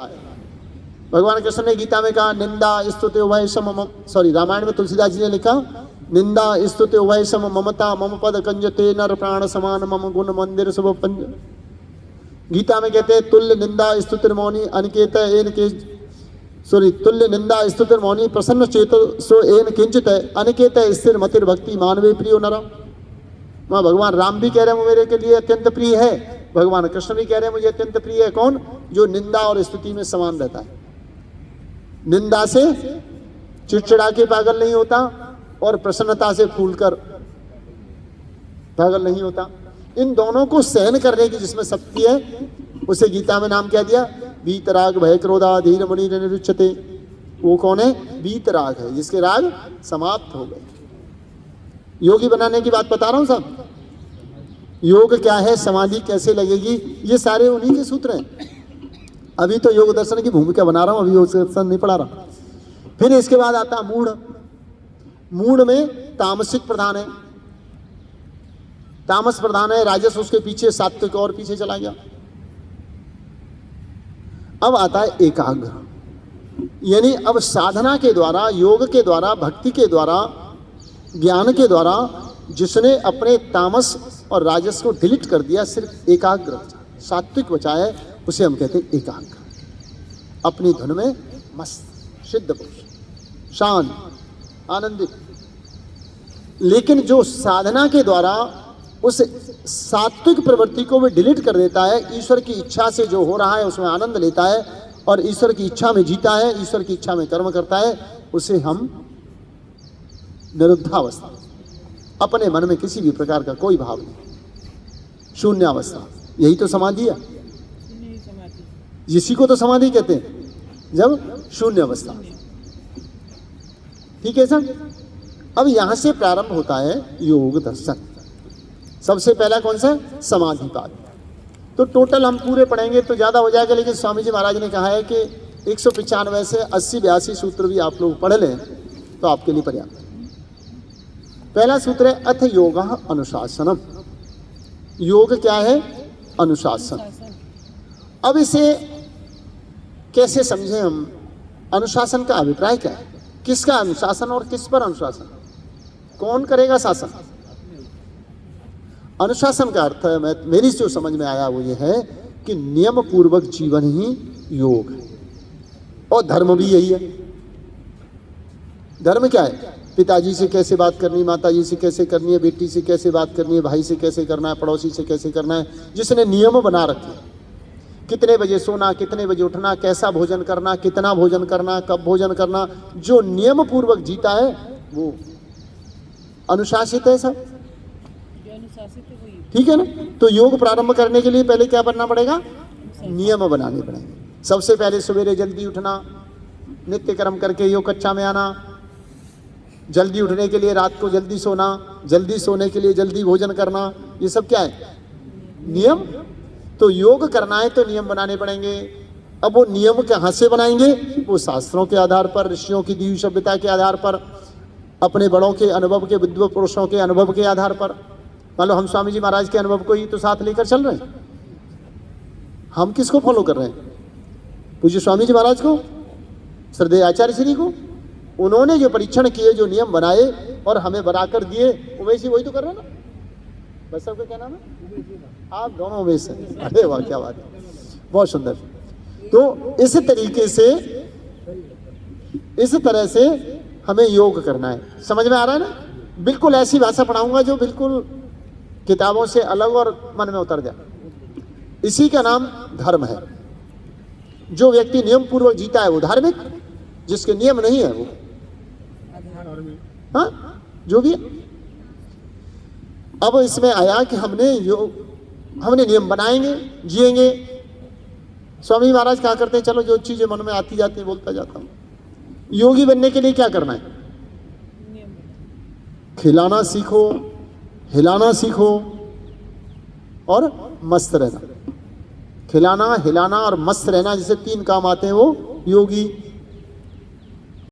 भगवान कृष्ण ने गीता में कहा निंदा स्तुति उभय सम रामायण में तुलसीदास जी ने लिखा निंदा स्तुति उभय सम ममता मम पद कंजते नर प्राण समान मम गुण मंदिर शुभ पंज। गीता में कहते हैं तुल्य निंदा स्तुति मौनी अनिकेत एन के तुल्य निंदा स्तुति मौनी प्रसन्न चेतो सो एन किंचित अनिकेत स्थिर मतिर भक्ति मानवे प्रियो नरा। वहाँ भगवान राम भी कह रहे हैं वो मेरे के लिए अत्यंत प्रिय है, भगवान कृष्ण भी कह रहे हैं मुझे अत्यंत प्रिय है। कौन? जो निंदा और स्तुति में समान रहता है, निंदा से चिड़चिड़ा के पागल नहीं होता और प्रसन्नता से फूलकर पागल नहीं होता। इन दोनों को सहन करने की जिसमें शक्ति है उसे गीता में नाम क्या दिया? वीतराग भय क्रोधा धीर मुनि निरुच्यते। वो कौन है? वीतराग है, जिसके राग समाप्त हो गए। योगी बनाने की बात बता रहा हूं साहब। योग क्या है, समाधि कैसे लगेगी, ये सारे उन्हीं के सूत्र हैं। अभी तो योग दर्शन की भूमिका बना रहा हूं, अभी योग दर्शन नहीं पढ़ा रहा। फिर इसके बाद आता मूढ़। मूढ़ में तामसिक प्रधान है, तामस प्रधान है, राजस उसके पीछे, सात्विक और पीछे चला गया। अब आता है एकाग्र, यानी अब साधना के द्वारा, योग के द्वारा, भक्ति के द्वारा, ज्ञान के द्वारा जिसने अपने तामस और राजस को डिलीट कर दिया, सिर्फ एकाग्र सात्विक बचा है, उसे हम कहते हैं एकाग्र। अपनी धुन में मस्त, सिद्ध पुरुष, शांत, आनंदित। लेकिन जो साधना के द्वारा उस सात्विक प्रवृत्ति को भी डिलीट कर देता है, ईश्वर की इच्छा से जो हो रहा है उसमें आनंद लेता है और ईश्वर की इच्छा में जीता है, ईश्वर की इच्छा में कर्म करता है, उसे हम निरुद्धावस्था, अपने मन में किसी भी प्रकार का कोई भाव नहीं, शून्यावस्था, यही तो समाधि है। इसी को तो समाधि कहते हैं, जब शून्य अवस्था। ठीक है सर। अब यहां से प्रारंभ होता है योग दर्शन। सबसे पहला कौन सा? समाधि पाद। तो टोटल हम पूरे पढ़ेंगे तो ज्यादा हो जाएगा, लेकिन स्वामी जी महाराज ने कहा है कि 195 से 80-82 सूत्र भी आप लोग पढ़ लें तो आपके लिए पर्याप्त है। पहला सूत्र है अथ योग अनुशासनम। योग क्या है? अनुशासन। अब इसे कैसे समझें हम? अनुशासन का अभिप्राय क्या है? किसका अनुशासन और किस पर अनुशासन? कौन करेगा शासन? अनुशासन का अर्थ है, मेरी जो समझ में आया वो ये है कि नियम पूर्वक जीवन ही योग है, और धर्म भी यही है। धर्म क्या है? पिताजी से कैसे बात करनी, माताजी से कैसे करनी है, बेटी से कैसे बात करनी है, भाई से कैसे करना है, पड़ोसी से कैसे करना है, जिसने नियम बना रखे। कितने बजे सोना, कितने बजे उठना, कैसा भोजन करना, कितना भोजन करना, कब भोजन करना, जो नियम पूर्वक जीता है वो अनुशासित है सब। ठीक है ना? तो योग प्रारंभ करने के लिए पहले क्या बनना पड़ेगा? नियम बनाने पड़ेंगे। सबसे पहले सवेरे जल्दी उठना, नित्य कर्म करके योग कक्षा में आना, जल्दी उठने के लिए रात को जल्दी सोना, जल्दी सोने के लिए जल्दी भोजन करना, ये सब क्या है? नियम। तो योग करना है तो नियम बनाने पड़ेंगे। अब वो नियम कहाँ से बनाएंगे? वो शास्त्रों के आधार पर, ऋषियों की दी हुई सभ्यता के आधार पर, अपने बड़ों के अनुभव के, विद्वान पुरुषों के अनुभव के आधार पर। मान लो हम स्वामी जी महाराज के अनुभव को ही तो साथ लेकर चल रहे हैं। हम किसको फॉलो कर रहे हैं? पूज्य स्वामी जी महाराज को, श्रद्धेय आचार्य श्री को। उन्होंने जो परीक्षण किए, जो नियम बनाए और हमें बनाकर दिए, उमेश जी वही तो कर रहे हैं ना। बस सबका क्या नाम है? आप दोनों उमेश हैं। अरे वाह, क्या बात है, बहुत सुंदर। तो इस तरीके से, इस तरह से हमें योग करना है। समझ में आ रहा है ना? बिल्कुल ऐसी भाषा पढ़ाऊंगा जो बिल्कुल किताबों से अलग और मन में उतर जाए। इसी का नाम धर्म है। जो व्यक्ति नियम पूर्वक जीता है वो धार्मिक, जिसके नियम नहीं है वो हाँ, जो भी। अब इसमें आया कि हमने नियम बनाएंगे, जिएंगे। स्वामी महाराज कहा करते हैं, चलो जो चीजें मन में आती जाती है बोलता जाता हूं। योगी बनने के लिए क्या करना है? खिलाना सीखो, हिलाना सीखो और मस्त रहना। खिलाना, हिलाना और मस्त रहना, जिसे 3 काम आते हैं वो योगी।